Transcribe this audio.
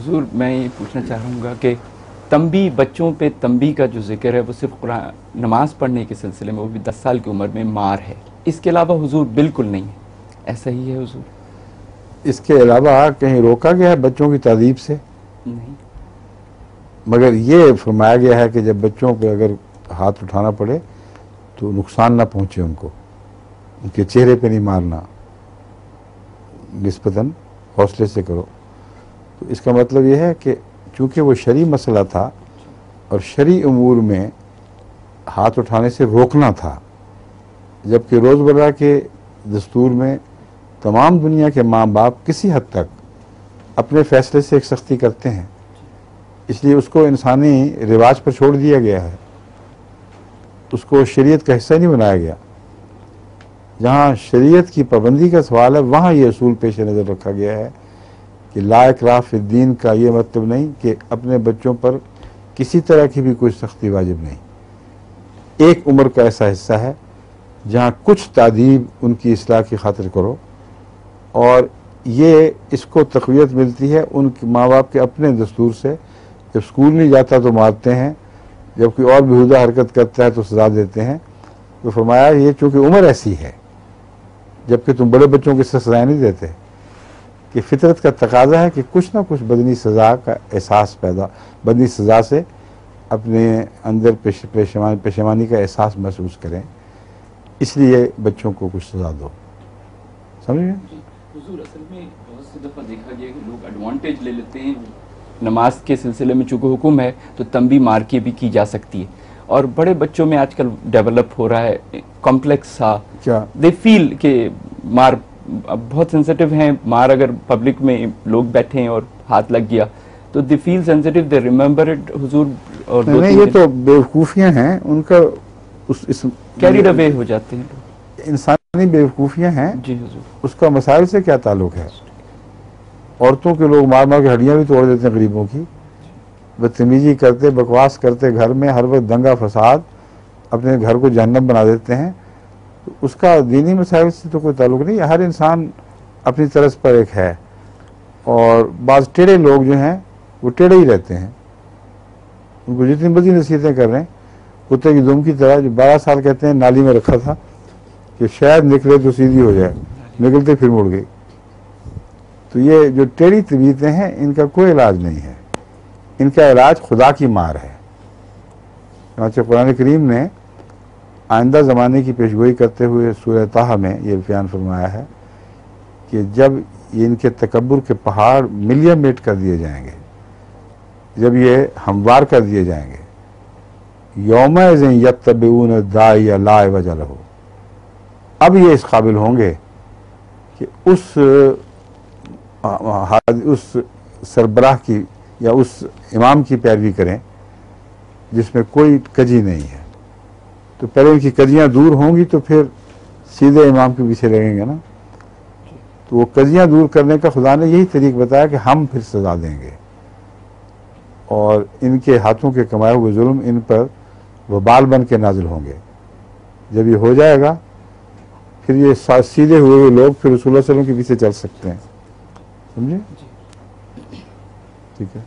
حضور میں یہ پوچھنا چاہ رہا ہوں کہ تنبیہ، بچوں پہ تنبیہ کا جو ذکر ہے وہ صرف قرآن نماز پڑھنے کے سلسلے میں، وہ بھی 10 سال کی عمر میں مار ہے، اس کے علاوہ حضور بالکل نہیں ہے، ایسا ہی ہے حضور؟ اس کے علاوہ کہیں روکا گیا ہے بچوں کی تعذیب سے؟ نہیں، مگر یہ فرمایا گیا ہے کہ جب بچوں پہ اگر ہاتھ اٹھانا پڑے تو نقصان نہ پہنچے ان کو، ان کے چہرے پہ نہیں مارنا، نسبتاً حوصلے سے کرو۔ تو اس کا مطلب یہ ہے کہ چونکہ وہ شرعی مسئلہ تھا اور شرعی امور میں ہاتھ اٹھانے سے روکنا تھا، جبکہ روزمرہ کے دستور میں تمام دنیا کے ماں باپ کسی حد تک اپنے فیصلے سے ایک سختی کرتے ہیں، اس لیے اس کو انسانی رواج پر چھوڑ دیا گیا ہے، اس کو شریعت کا حصہ نہیں بنایا گیا۔ جہاں شریعت کی پابندی کا سوال ہے وہاں یہ اصول پیش نظر رکھا گیا ہے کہ لا اکراہ فی الدین کا یہ مطلب نہیں کہ اپنے بچوں پر کسی طرح کی بھی کوئی سختی واجب نہیں۔ ایک عمر کا ایسا حصہ ہے جہاں کچھ تادیب ان کی اصلاح کی خاطر کرو، اور یہ اس کو تقویت ملتی ہے ان کے ماں باپ کے اپنے دستور سے۔ جب اسکول نہیں جاتا تو مارتے ہیں، جب کوئی اور بیہودہ حرکت کرتا ہے تو سزا دیتے ہیں۔ تو فرمایا یہ چونکہ عمر ایسی ہے، جبکہ تم بڑے بچوں کو اس سے سزائیں نہیں دیتے، کہ فطرت کا تقاضا ہے کہ کچھ نہ کچھ بدنی سزا کا احساس بدنی سزا سے اپنے اندر پشیمانی کا احساس محسوس کریں، اس لیے بچوں کو کچھ سزا دو۔ سمجھ گئے؟ حضور اصل میں بہت سی دفعہ دیکھا گیا کہ لوگ ایڈوانٹیج لے لیتے ہیں، نماز کے سلسلے میں چونکہ حکم ہے تو تنبیہ مار کے بھی کی جا سکتی ہے، اور بڑے بچوں میں آج کل ڈیولپ ہو رہا ہے کمپلیکس سا، کیا دے فیل کہ مار بہت سینسٹیو ہیں، مار اگر پبلک میں لوگ بیٹھے ہیں اور ہاتھ لگ گیا تو دے فیل سینسٹیو، دے ریممبر اٹ حضور۔ اور نہیں، یہ تو بیوقوفیاں ہیں ان کا، کیریڈ اوے ہو جاتے ہیں لوگ، انسانی بیوقوفیاں ہیں۔ جی حضور۔ اس کا مسائل سے کیا تعلق ہے؟ عورتوں کے لوگ مار مار کے ہڈیاں بھی توڑ دیتے ہیں غریبوں کی، بدتمیزی کرتے، بکواس کرتے، گھر میں ہر وقت دنگا فساد، اپنے گھر کو جہنم بنا دیتے ہیں۔ اس کا دینی مسائل سے تو کوئی تعلق نہیں ہے، ہر انسان اپنی طرز پر ایک ہے، اور بعض ٹیڑے لوگ جو ہیں وہ ٹیڑے ہی رہتے ہیں، ان کو جتنی بڑی نصیحتیں کر رہے ہیں، کتے کی دم کی طرح جو 12 سال کہتے ہیں نالی میں رکھا تھا کہ شاید نکلے تو سیدھی ہو جائے، نکلتے پھر مڑ گئی۔ تو یہ جو ٹیڑھی طبیعتیں ہیں ان کا کوئی علاج نہیں ہے، ان کا علاج خدا کی مار ہے۔ چنانچہ قرآن کریم نے آئندہ زمانے کی پیشگوئی کرتے ہوئے سورہ طٰہٰ میں یہ بیان فرمایا ہے کہ جب یہ ان کے تکبر کے پہاڑ ملین میٹ کر دیے جائیں گے، جب یہ ہموار کر دیے جائیں گے، یومئذ یتبعون الداعی لا عوج لہ، اب یہ اس قابل ہوں گے کہ اس سربراہ کی یا اس امام کی پیروی کریں جس میں کوئی کجی نہیں ہے۔ تو پہلے ان کی کجیاں دور ہوں گی تو پھر سیدھے امام کے پیچھے لگیں گے نا۔ تو وہ کجیاں دور کرنے کا خدا نے یہی طریق بتایا کہ ہم پھر سزا دیں گے، اور ان کے ہاتھوں کے کمائے ہوئے ظلم ان پر وبال بن کے نازل ہوں گے۔ جب یہ ہو جائے گا پھر یہ سیدھے ہوئے لوگ پھر رسول اللہ صلی اللہ علیہ وسلم کے پیچھے چل سکتے ہیں۔ سمجھے؟ ٹھیک ہے۔